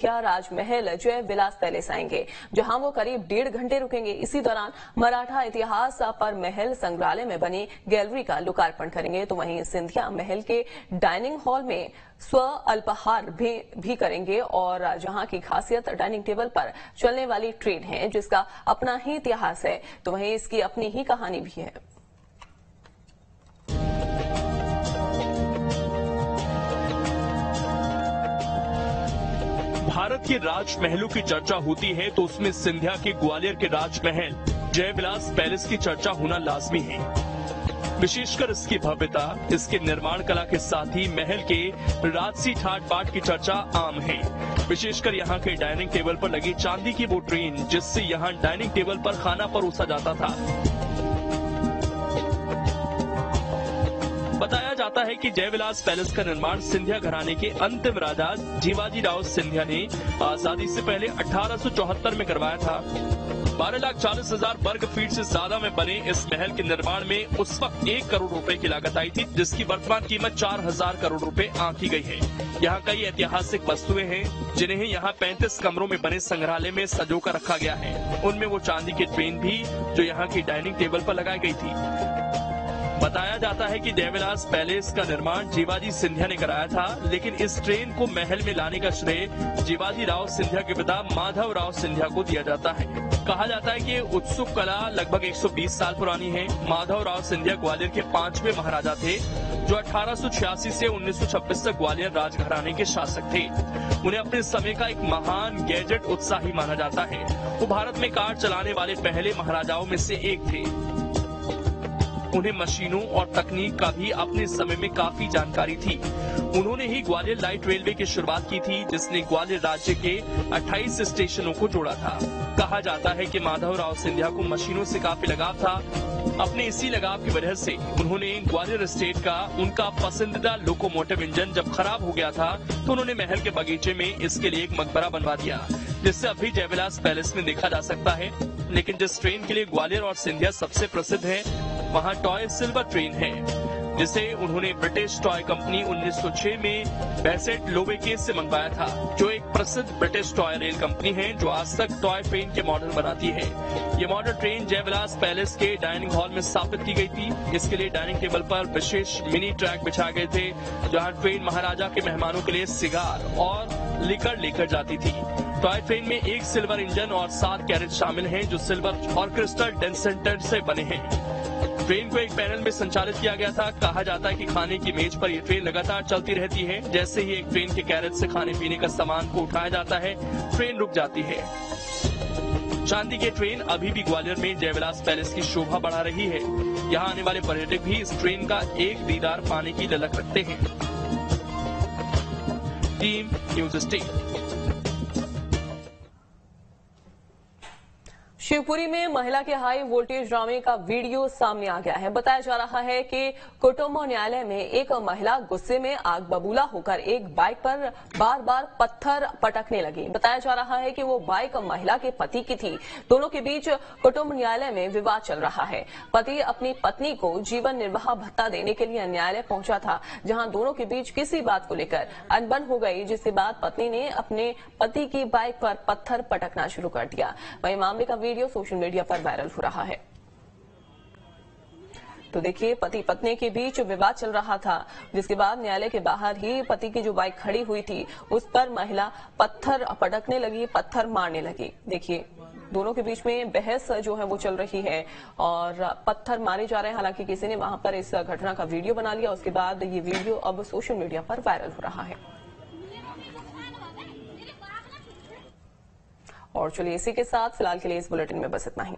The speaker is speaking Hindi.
राजमहल जय विलास पैलेस आएंगे, जहां वो करीब 1.5 घंटे रुकेंगे। इसी दौरान मराठा इतिहास पर महल संग्रहालय में बनी गैलरी का लोकार्पण करेंगे। तो वहीं सिंधिया महल के डाइनिंग हॉल में स्व अल्पाहार भी करेंगे और जहां की खासियत डाइनिंग टेबल पर चलने वाली ट्रेन है, जिसका अपना ही इतिहास है। तो वहीं इसकी अपनी ही कहानी भी है। भारत के राजमहलों की चर्चा होती है तो उसमें सिंधिया के ग्वालियर के राजमहल जय विलास पैलेस की चर्चा होना लाजमी है। विशेषकर इसकी भव्यता, इसके निर्माण कला के साथ ही महल के राजसी ठाट बाट की चर्चा आम है। विशेषकर यहाँ के डाइनिंग टेबल पर लगी चांदी की वो ट्रेन, जिससे यहाँ डाइनिंग टेबल पर खाना परोसा जाता था। बताया जाता है कि जयविलास पैलेस का निर्माण सिंधिया घराने के अंतिम राजा जीवाजी राव सिंधिया ने आजादी से पहले 1874 में करवाया था। 12,40,000 वर्ग फीट से ज्यादा में बने इस महल के निर्माण में उस वक्त 1 करोड़ रुपए की लागत आई थी, जिसकी वर्तमान कीमत 4,000 करोड़ रुपए आंकी गई है। यहाँ कई ऐतिहासिक वस्तुएं हैं, जिन्हें यहाँ 35 कमरों में बने संग्रहालय में सजो कर रखा गया है। उनमें वो चांदी की ट्रेन भी जो यहाँ की डाइनिंग टेबल पर लगाई गई थी। बताया जाता है कि जयविलास पैलेस का निर्माण जीवाजी सिंधिया ने कराया था, लेकिन इस ट्रेन को महल में लाने का श्रेय जीवाजी राव सिंधिया के पिता माधव राव सिंधिया को दिया जाता है। कहा जाता है कि उत्सुक कला लगभग 120 साल पुरानी है। माधव राव सिंधिया ग्वालियर के 5वें महाराजा थे, जो 1886 से 1926 तक ग्वालियर राजघराने के शासक थे। उन्हें अपने समय का एक महान गैजेट उत्साही माना जाता है। वो भारत में कार चलाने वाले पहले महाराजाओं में से एक थे। उन्हें मशीनों और तकनीक का भी अपने समय में काफी जानकारी थी। उन्होंने ही ग्वालियर लाइट रेलवे की शुरुआत की थी, जिसने ग्वालियर राज्य के 28 स्टेशनों को जोड़ा था। कहा जाता है कि माधव राव सिंधिया को मशीनों से काफी लगाव था। अपने इसी लगाव की वजह से उन्होंने ग्वालियर स्टेट का उनका पसंदीदा लोकोमोटिव इंजन जब खराब हो गया था, तो उन्होंने महल के बगीचे में इसके लिए एक मकबरा बनवा दिया, जिससे अभी जयविलास पैलेस में देखा जा सकता है। लेकिन जिस ट्रेन के लिए ग्वालियर और सिंधिया सबसे प्रसिद्ध है, वहाँ टॉय सिल्वर ट्रेन है, जिसे उन्होंने ब्रिटिश टॉय कंपनी 1906 में बेसेट लोवेकेस से मंगवाया था, जो एक प्रसिद्ध ब्रिटिश टॉय रेल कंपनी है, जो आज तक टॉय ट्रेन के मॉडल बनाती है। ये मॉडल ट्रेन जयविलास पैलेस के डाइनिंग हॉल में स्थापित की गई थी। इसके लिए डाइनिंग टेबल पर विशेष मिनी ट्रैक बिछाए गए थे, जहाँ ट्रेन महाराजा के मेहमानों के लिए सिगार और लिकर लेकर जाती थी। टॉय ट्रेन में एक सिल्वर इंजन और 7 कैरेज शामिल हैं, जो सिल्वर और क्रिस्टल डेंसेंटर से बने हैं। ट्रेन को एक पैनल में संचालित किया गया था। कहा जाता है कि खाने की मेज पर यह ट्रेन लगातार चलती रहती है। जैसे ही एक ट्रेन के कैरेज से खाने पीने का सामान को उठाया जाता है, ट्रेन रुक जाती है। चांदी की ट्रेन अभी भी ग्वालियर में जयविलास पैलेस की शोभा बढ़ा रही है। यहाँ आने वाले पर्यटक भी इस ट्रेन का एक दीदार पाने की ललक रखते हैं। Team news state. शिवपुरी में महिला के हाई वोल्टेज ड्रामे का वीडियो सामने आ गया है। बताया जा रहा है कि कुटुंब न्यायालय में एक महिला गुस्से में आग बबूला होकर एक बाइक पर बार बार पत्थर पटकने लगी। बताया जा रहा है कि वो बाइक महिला के पति की थी। दोनों के बीच कुटुंब न्यायालय में विवाद चल रहा है। पति अपनी पत्नी को जीवन निर्वाह भत्ता देने के लिए न्यायालय पहुंचा था, जहां दोनों के बीच किसी बात को लेकर अनबन हो गई, जिसके बाद पत्नी ने अपने पति की बाइक पर पत्थर पटकना शुरू कर दिया। वहीं मामले का वीडियो सोशल मीडिया पर वायरल हो रहा है। तो देखिए, पति पत्नी के बीच विवाद चल रहा था, जिसके बाद न्यायालय के बाहर ही पति की जो बाइक खड़ी हुई थी, उस पर महिला पत्थर पटकने लगी, पत्थर मारने लगी। देखिए, दोनों के बीच में बहस जो है वो चल रही है और पत्थर मारे जा रहे हैं। हालांकि किसी ने वहां पर इस घटना का वीडियो बना लिया। उसके बाद ये वीडियो अब सोशल मीडिया पर वायरल हो रहा है। और चलिए, इसी के साथ फिलहाल के लिए इस बुलेटिन में बस इतना ही।